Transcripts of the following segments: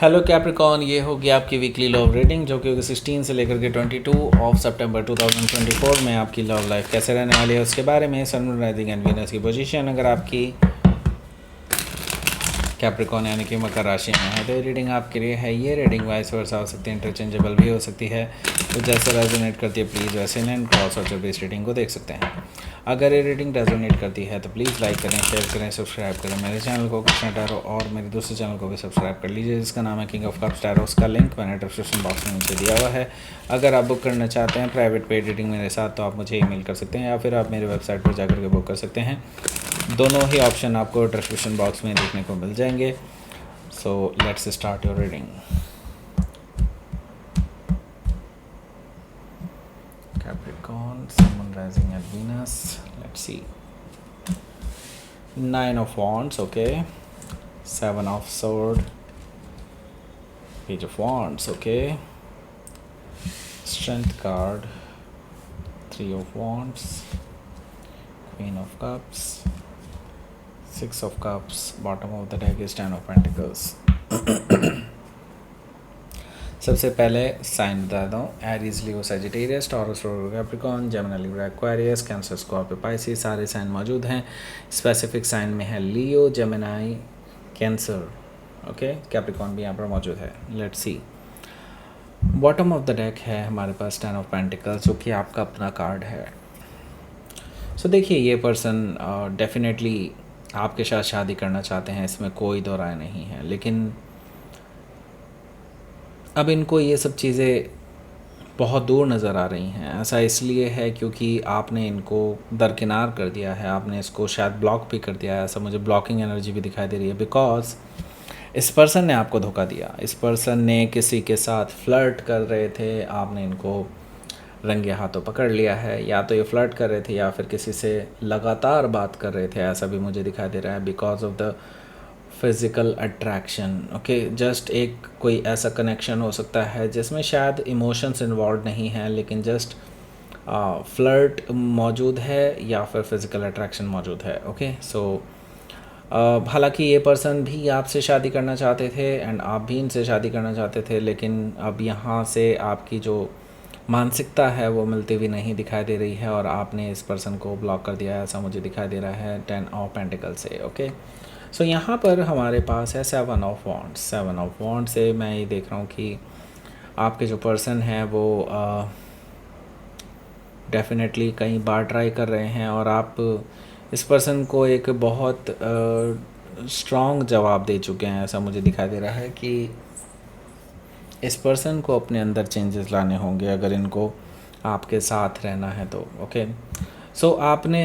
Hello Capricorn, ये होगी आपकी वीकली लव रीडिंग जो कि होगी 16 से लेकर के 22 सितंबर 2024 में आपकी लव लाइफ कैसे रहने वाली है उसके बारे में। सन, मून, राइजिंग एंड वीनस की पोजीशन अगर आपकी कैप्रिकॉन यानी कि मकर राशि में है तो ये रीडिंग आपके लिए है। ये रीडिंग वाइस वर्सा हो सकती है, इंटरचेंजेबल भी हो सकती है, तो जैसे रेजोनेट करती है प्लीज़ वैसे एंड क्रॉस और बेस रीडिंग को देख सकते हैं। अगर ये रीडिंग रेजोनेट करती है तो प्लीज़ लाइक करें, शेयर करें, सब्सक्राइब करें मेरे चैनल को कृष्णा टैरो, और मेरे दूसरे चैनल को भी सब्सक्राइब कर लीजिए जिसका नाम है किंग ऑफ कप्स टैरो। उसका लिंक मैंने डिस्क्रिप्शन बॉक्स में नीचे दिया हुआ है। अगर आप बुक करना चाहते हैं प्राइवेट पेड रीडिंग मेरे साथ तो आप मुझे ईमेल कर सकते हैं या फिर आप मेरे वेबसाइट पर जाकर के बुक कर सकते हैं। दोनों ही ऑप्शन आपको डिस्क्रिप्शन बॉक्स में देखने को मिल जाएंगे। So let's start your reading. Capricorn, Sun, Moon, Rising and Venus. Let's see. Nine of Wands, okay. Seven of Sword. Page of Wands, okay. Strength card. Three of Wands. Queen of Cups. Six of Cups. Bottom of the deck is Ten of Pentacles. सबसे पहले sign बता दूँ, Aries, Leo, Sagittarius, Taurus, Capricorn, Gemini, Libra, Aquarius, Cancer, Scorpio, Pisces, सारे sign मौजूद हैं। Specific sign में है Leo, Gemini, Cancer, okay. Capricorn भी यहाँ पर मौजूद है। Let's see. Bottom of the deck है हमारे पास टेन ऑफ पेंटिकल्स जो कि आपका अपना कार्ड है। सो देखिए, ये पर्सन डेफिनेटली आपके साथ शादी करना चाहते हैं, इसमें कोई दो राय नहीं है, लेकिन अब इनको ये सब चीज़ें बहुत दूर नज़र आ रही हैं। ऐसा इसलिए है क्योंकि आपने इनको दरकिनार कर दिया है, आपने इसको शायद ब्लॉक भी कर दिया है। ऐसा मुझे ब्लॉकिंग एनर्जी भी दिखाई दे रही है, बिकॉज इस पर्सन ने आपको धोखा दिया। इस पर्सन ने किसी के साथ फ्लर्ट कर रहे थे, आपने इनको रंगे हाथों पकड़ लिया है। या तो ये फ्लर्ट कर रहे थे या फिर किसी से लगातार बात कर रहे थे, ऐसा भी मुझे दिखाई दे रहा है। Because of the physical attraction, okay. Just एक कोई ऐसा कनेक्शन हो सकता है जिसमें शायद इमोशंस इन्वॉल्व नहीं है, लेकिन जस्ट फ्लर्ट मौजूद है या फिर फिज़िकल अट्रैक्शन मौजूद है, ओके। सो हालांकि ये पर्सन भी आपसे शादी करना चाहते थे एंड आप भी इनसे शादी करना चाहते थे, लेकिन अब यहाँ से आपकी जो मानसिकता है वो मिलती हुई नहीं दिखाई दे रही है और आपने इस पर्सन को ब्लॉक कर दिया है, ऐसा मुझे दिखाई दे रहा है टेन ऑफ पेंटिकल से, ओके। सो यहाँ पर हमारे पास है seven of wands. Seven of wand से मैं ये देख रहा हूँ कि आपके जो पर्सन है वो डेफिनेटली कई बार ट्राई कर रहे हैं और आप इस पर्सन को एक बहुत स्ट्रॉन्ग जवाब दे चुके हैं। ऐसा मुझे दिखाई दे रहा है कि इस पर्सन को अपने अंदर चेंजेस लाने होंगे अगर इनको आपके साथ रहना है तो, ओके। सो आपने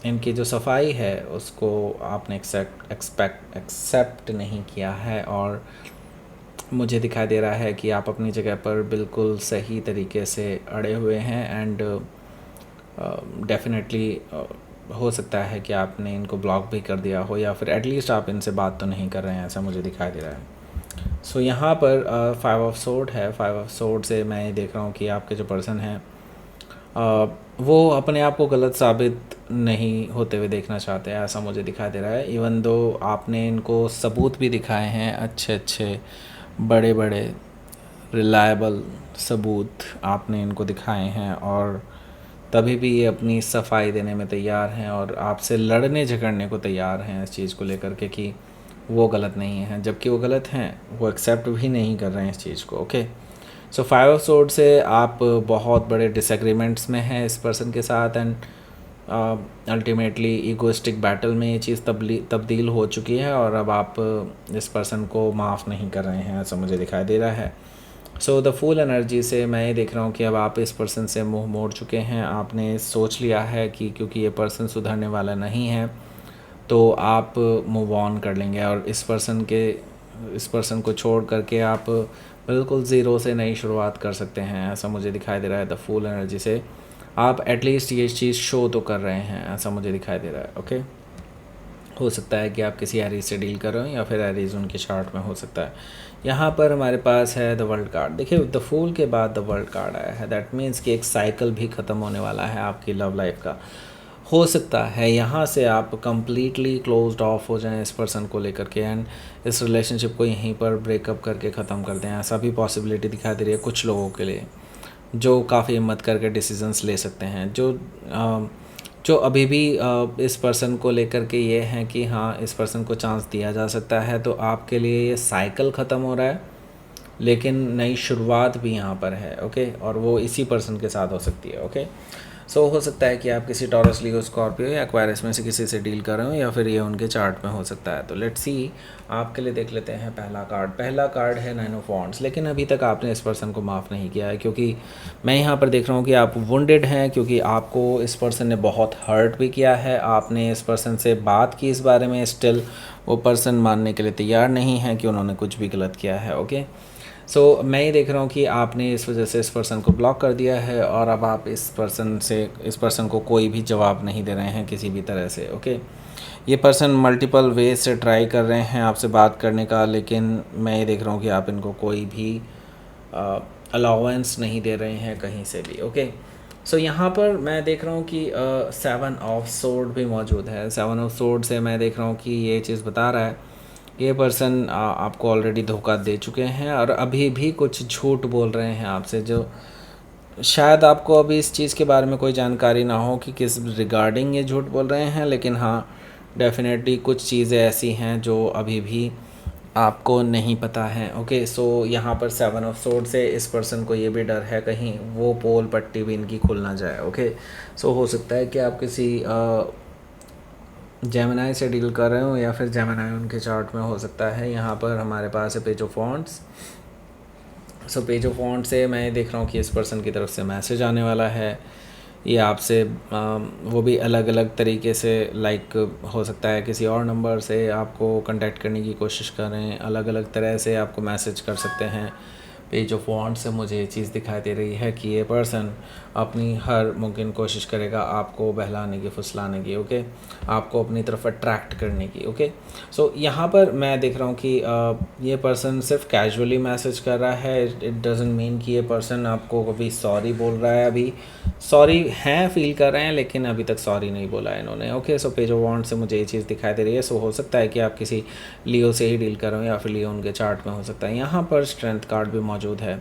इनकी जो सफाई है उसको आपने एक्सेप्ट नहीं किया है और मुझे दिखाई दे रहा है कि आप अपनी जगह पर बिल्कुल सही तरीके से अड़े हुए हैं एंड डेफिनेटली हो सकता है कि आपने इनको ब्लॉक भी कर दिया हो या फिर एटलीस्ट आप इनसे बात तो नहीं कर रहे हैं, ऐसा मुझे दिखाई दे रहा है। सो यहाँ पर फाइव ऑफ सोर्ड है। फाइव ऑफ सोर्ड से मैं ये देख रहा हूँ कि आपके जो पर्सन हैं वो अपने आप को गलत साबित नहीं होते हुए देखना चाहते हैं, ऐसा मुझे दिखाई दे रहा है। इवन दो आपने इनको सबूत भी दिखाए हैं, अच्छे अच्छे बड़े बड़े रिलायबल सबूत आपने इनको दिखाए हैं और तभी भी ये अपनी सफाई देने में तैयार हैं और आपसे लड़ने झगड़ने को तैयार हैं इस चीज़ को लेकर के कि वो गलत नहीं है, जबकि वो गलत हैं, वो एक्सेप्ट भी नहीं कर रहे हैं इस चीज़ को, okay. So five of sword से आप बहुत बड़े डिसएग्रीमेंट्स में हैं इस पर्सन के साथ एंड अल्टीमेटली ईगोइस्टिक बैटल में ये चीज़ तब्दील हो चुकी है और अब आप इस पर्सन को माफ़ नहीं कर रहे हैं, ऐसा मुझे दिखाई दे रहा है। सो द फुल एनर्जी से मैं ये देख रहा हूँ कि अब आप इस पर्सन से मुंह मोड़ चुके हैं। आपने सोच लिया है कि क्योंकि ये पर्सन सुधरने वाला नहीं है तो आप मूव ऑन कर लेंगे और इस पर्सन को छोड़ करके आप बिल्कुल ज़ीरो से नई शुरुआत कर सकते हैं, ऐसा मुझे दिखाई दे रहा है। द फुल एनर्जी से आप एटलीस्ट ये चीज़ शो तो कर रहे हैं, ऐसा मुझे दिखाई दे रहा है, ओके। हो सकता है कि आप किसी एरीज से डील कर रहे हो या फिर एरीज उनके चार्ट में हो सकता है। यहाँ पर हमारे पास है द वर्ल्ड कार्ड। देखिए, द फूल के बाद द वर्ल्ड कार्ड आया है, दैट मीन्स कि एक साइकिल भी ख़त्म होने वाला है आपकी लव लाइफ का। हो सकता है यहाँ से आप कंप्लीटली क्लोज्ड ऑफ हो जाएं इस पर्सन को लेकर के एंड इस रिलेशनशिप को यहीं पर ब्रेकअप करके ख़त्म कर दें। ऐसा भी पॉसिबिलिटी दिखाई दे रही है कुछ लोगों के लिए, जो काफ़ी हिम्मत करके डिसीजंस ले सकते हैं, जो अभी भी इस पर्सन को लेकर के ये हैं कि हाँ इस पर्सन को चांस दिया जा सकता है। तो आपके लिए ये साइकिल ख़त्म हो रहा है, लेकिन नई शुरुआत भी यहाँ पर है। ओके, और वो इसी पर्सन के साथ हो सकती है। ओके, सो हो सकता है कि आप किसी टॉरस, लियो, स्कॉर्पियो या एक्वायरस में से किसी से डील कर रहे हो, या फिर ये उनके चार्ट में हो सकता है। तो लेट्स सी, आपके लिए देख लेते हैं पहला कार्ड है 9 ऑफ वॉन्ड्स। लेकिन अभी तक आपने इस पर्सन को माफ़ नहीं किया है, क्योंकि मैं यहाँ पर देख रहा हूँ कि आप वुंडेड हैं, क्योंकि आपको इस पर्सन ने बहुत हर्ट भी किया है। आपने इस पर्सन से बात की इस बारे में, स्टिल वो पर्सन मानने के लिए तैयार नहीं है कि उन्होंने कुछ भी गलत किया है। ओके, सो मैं ये देख रहा हूँ कि आपने इस वजह से इस पर्सन को ब्लॉक कर दिया है, और अब आप इस पर्सन को कोई भी जवाब नहीं दे रहे हैं किसी भी तरह से। ओके, ये पर्सन मल्टीपल वे से ट्राई कर रहे हैं आपसे बात करने का, लेकिन मैं ये देख रहा हूँ कि आप इनको कोई भी अलाउंस नहीं दे रहे हैं कहीं से भी। ओके, सो यहाँ पर मैं देख रहा हूँ कि 7 ऑफ सोर्ड भी मौजूद है। 7 ऑफ सोर्ड से मैं देख रहा हूँ कि ये चीज़ बता रहा है ये पर्सन आपको ऑलरेडी धोखा दे चुके हैं, और अभी भी कुछ झूठ बोल रहे हैं आपसे, जो शायद आपको अभी इस चीज़ के बारे में कोई जानकारी ना हो कि किस रिगार्डिंग ये झूठ बोल रहे हैं, लेकिन हाँ डेफिनेटली कुछ चीज़ें ऐसी हैं जो अभी भी आपको नहीं पता है। ओके, सो यहाँ पर 7 ऑफ सोर्ड से इस पर्सन को ये भी डर है कहीं वो पोल पट्टी भी इनकी खुल ना जाए। ओके, सो हो सकता है कि आप किसी जेमिनाई से डील कर रहे हो, या फिर जेमिनाई उनके चार्ट में हो सकता है। यहाँ पर हमारे पास है page of wands. So page of wand से मैं देख रहा हूँ कि इस पर्सन की तरफ से मैसेज आने वाला है। ये आपसे वो भी अलग अलग तरीके से, लाइक हो सकता है किसी और नंबर से आपको कांटेक्ट करने की कोशिश करें, अलग अलग तरह से आपको मैसेज कर सकते हैं। पेज ऑफ वॉन्ड से मुझे ये चीज़ दिखाई दे रही है कि ये पर्सन अपनी हर मुमकिन कोशिश करेगा आपको बहलाने की, फुसलाने की। ओके, आपको अपनी तरफ अट्रैक्ट करने की। ओके, सो यहाँ पर मैं देख रहा हूँ कि ये पर्सन सिर्फ कैजुअली मैसेज कर रहा है। इट डजंट मीन कि ये पर्सन आपको कभी सॉरी बोल रहा है। अभी सॉरी हैं, फील कर रहे हैं, लेकिन अभी तक सॉरी नहीं बोला है इन्होंने। Okay, so page of wand से मुझे ये चीज़ दिखाई दे रही है। सो हो सकता है कि आप किसी लियो से ही डील कर रहे हो, या फिर लियो उनके चार्ट में हो सकता है। यहाँ पर स्ट्रेंथ कार्ड भी मौजूद है।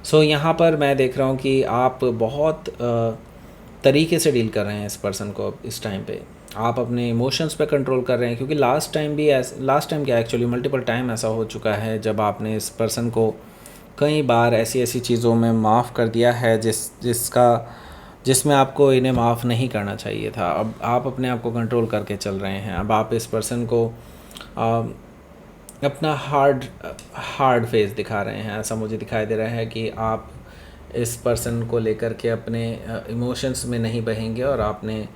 सो यहाँ पर मैं देख रहा हूँ कि आप बहुत तरीके से डील कर रहे हैं इस पर्सन को। इस टाइम पे आप अपने इमोशंस पे कंट्रोल कर रहे हैं, क्योंकि लास्ट टाइम क्या एक्चुअली मल्टीपल टाइम ऐसा हो चुका है जब आपने इस पर्सन को कई बार ऐसी ऐसी चीज़ों में माफ़ कर दिया है जिसमें आपको इन्हें माफ़ नहीं करना चाहिए था। अब आप अपने आप को कंट्रोल करके चल रहे हैं। अब आप इस पर्सन को अपना हार्ड फेस दिखा रहे हैं। ऐसा मुझे दिखाई दे रहा है कि आप इस पर्सन को लेकर के अपने इमोशंस में नहीं बहेंगे, और आपने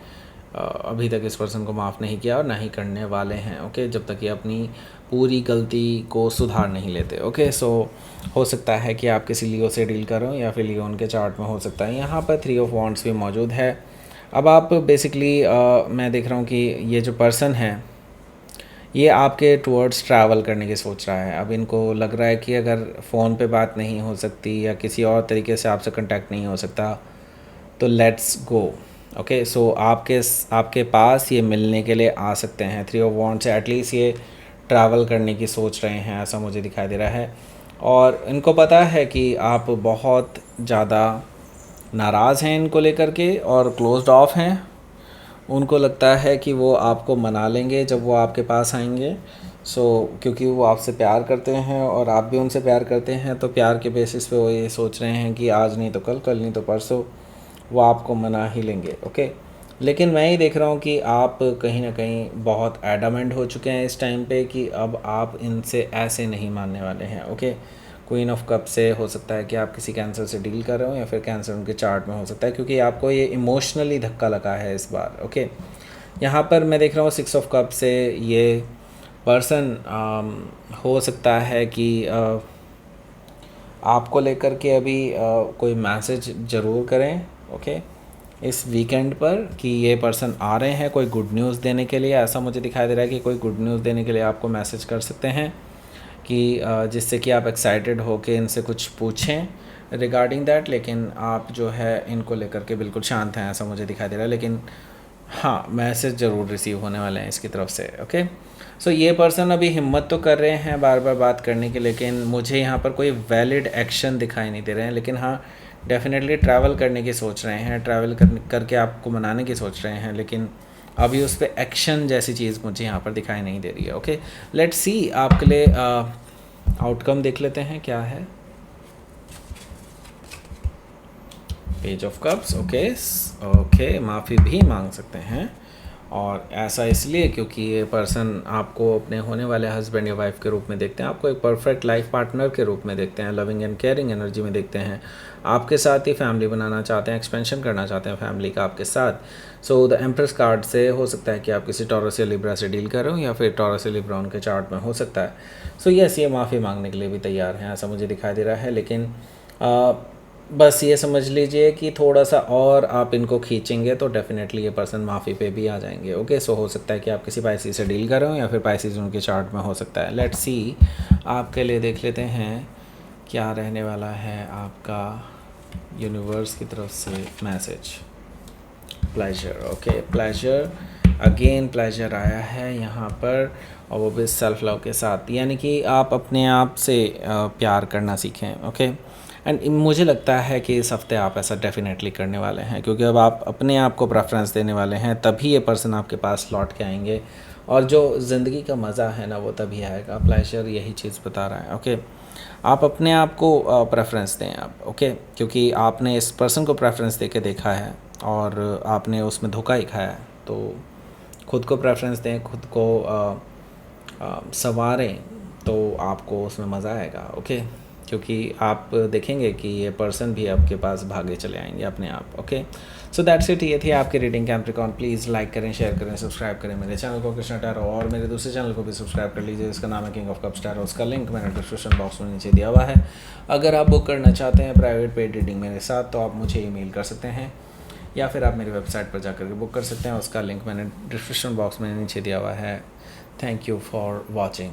अभी तक इस पर्सन को माफ़ नहीं किया और ना ही करने वाले हैं। ओके, जब तक ये अपनी पूरी गलती को सुधार नहीं लेते। ओके, सो हो सकता है कि आप किसी लियो से डील करो, या फिर लियो उनके चार्ट में हो सकता है। यहाँ पर 3 ऑफ वॉन्ड्स भी मौजूद है। अब आप बेसिकली मैं देख रहा हूँ कि ये जो पर्सन है ये आपके टूवर्ड्स ट्रैवल करने की सोच रहा है। अब इनको लग रहा है कि अगर फ़ोन पे बात नहीं हो सकती या किसी और तरीके से आपसे कांटेक्ट नहीं हो सकता, तो लेट्स गो। ओके, सो आपके पास ये मिलने के लिए आ सकते हैं। 3 ऑफ वॉन्ड्स से एटलीस्ट ये ट्रैवल करने की सोच रहे हैं, ऐसा मुझे दिखाई दे रहा है। और इनको पता है कि आप बहुत ज़्यादा नाराज़ हैं इनको लेकर के, और क्लोज्ड ऑफ हैं। उनको लगता है कि वो आपको मना लेंगे जब वो आपके पास आएंगे। क्योंकि वो आपसे प्यार करते हैं और आप भी उनसे प्यार करते हैं, तो प्यार के बेसिस पे वो ये सोच रहे हैं कि आज नहीं तो कल, कल नहीं तो परसों वो आपको मना ही लेंगे। ओके, लेकिन मैं ही देख रहा हूँ कि आप कहीं ना कहीं बहुत एडामेंट हो चुके हैं इस टाइम पे कि अब आप इनसे ऐसे नहीं मानने वाले हैं। ओके, क्वीन ऑफ कप से हो सकता है कि आप किसी कैंसर से डील कर रहे हो, या फिर कैंसर उनके चार्ट में हो सकता है, क्योंकि आपको ये इमोशनली धक्का लगा है इस बार। ओके, यहाँ पर मैं देख रहा हूँ 6 ऑफ कप से ये पर्सन हो सकता है कि आपको लेकर के अभी कोई मैसेज ज़रूर करें। ओके, इस वीकेंड पर कि ये पर्सन आ रहे हैं कोई गुड न्यूज़ देने के लिए। ऐसा मुझे दिखाई दे रहा है कि कोई गुड न्यूज़ देने के लिए आपको मैसेज कर सकते हैं, कि जिससे कि आप एक्साइटेड हो के इनसे कुछ पूछें रिगार्डिंग दैट। लेकिन आप जो है इनको लेकर के बिल्कुल शांत हैं, ऐसा मुझे दिखाई दे रहा है। लेकिन हाँ, मैसेज ज़रूर रिसीव होने वाले हैं इसकी तरफ से। ओके, सो ये पर्सन अभी हिम्मत तो कर रहे हैं बार बार बात करने की, लेकिन मुझे यहाँ पर कोई वैलिड एक्शन दिखाई नहीं दे रहे हैं। लेकिन हाँ, डेफिनेटली ट्रैवल करने की सोच रहे हैं, ट्रैवल करके आपको मनाने की सोच रहे हैं, लेकिन अभी उस पर एक्शन जैसी चीज़ मुझे यहाँ पर दिखाई नहीं दे रही है। ओके, लेट्स सी आपके लिए आउटकम देख लेते हैं क्या है। Page of cups. Okay okay, माफ़ी भी मांग सकते हैं, और ऐसा इसलिए क्योंकि ये पर्सन आपको अपने होने वाले हस्बैंड या वाइफ के रूप में देखते हैं, आपको एक परफेक्ट लाइफ पार्टनर के रूप में देखते हैं, लविंग एंड केयरिंग एनर्जी में देखते हैं, आपके साथ ही फैमिली बनाना चाहते हैं, एक्सपेंशन करना चाहते हैं फैमिली का आपके साथ। सो द एम्प्रेस कार्ड से हो सकता है कि आप किसी टॉरस या लिब्रा से डील कर रहे हो, या फिर टॉरस या लिब्रा उनके चार्ट में हो सकता है। सो यस, ये माफ़ी मांगने के लिए भी तैयार हैं, ऐसा मुझे दिखाई दे रहा है। लेकिन बस ये समझ लीजिए कि थोड़ा सा और आप इनको खींचेंगे तो डेफिनेटली ये पर्सन माफ़ी पे भी आ जाएंगे। ओके, सो हो सकता है कि आप किसी पाइसी से डील कर रहे हो, या फिर पाइसीज उनके चार्ट में हो सकता है। लेट्स सी आपके लिए देख लेते हैं क्या रहने वाला है आपका यूनिवर्स की तरफ से message. Pleasure. Okay, pleasure, again pleasure आया है यहाँ पर, और वो भी सेल्फ लव के साथ, यानी कि आप अपने आप से प्यार करना सीखें। ओके, एंड मुझे लगता है कि इस हफ्ते आप ऐसा डेफिनेटली करने वाले हैं, क्योंकि अब आप अपने आप को प्रेफरेंस देने वाले हैं, तभी ये पर्सन आपके पास लौट के आएंगे, और जो ज़िंदगी का मज़ा है ना वो तभी आएगा। प्लेजर यही चीज़ बता रहा है। ओके, आप अपने आप को प्रेफरेंस दें आप। ओके, क्योंकि आपने इस पर्सन को प्रेफरेंस दे के देखा है और आपने उसमें धोखा ही खाया है, तो खुद को प्रेफरेंस दें, खुद को संवारें, तो आपको उसमें मज़ा आएगा। ओके, क्योंकि आप देखेंगे कि ये पर्सन भी आपके पास भागे चले आएंगे अपने आप। Okay, so that's it. ये थी आपकी रीडिंग कैप्रिकॉर्न। प्लीज़ लाइक करें, शेयर करें, सब्सक्राइब करें मेरे चैनल को कृष्णा टैरो, और मेरे दूसरे चैनल को भी सब्सक्राइब कर लीजिए, इसका नाम है किंग ऑफ कप्स टैरो। उसका लिंक मैंने डिस्क्रिप्शन बॉक्स में नीचे दिया हुआ है। अगर आप बुक करना चाहते हैं प्राइवेट पेड रीडिंग मेरे साथ, तो आप मुझे ईमेल कर सकते हैं, या फिर आप मेरी वेबसाइट पर जाकर के बुक कर सकते हैं। उसका लिंक मैंने डिस्क्रिप्शन बॉक्स में नीचे दिया हुआ है। Thank you for watching.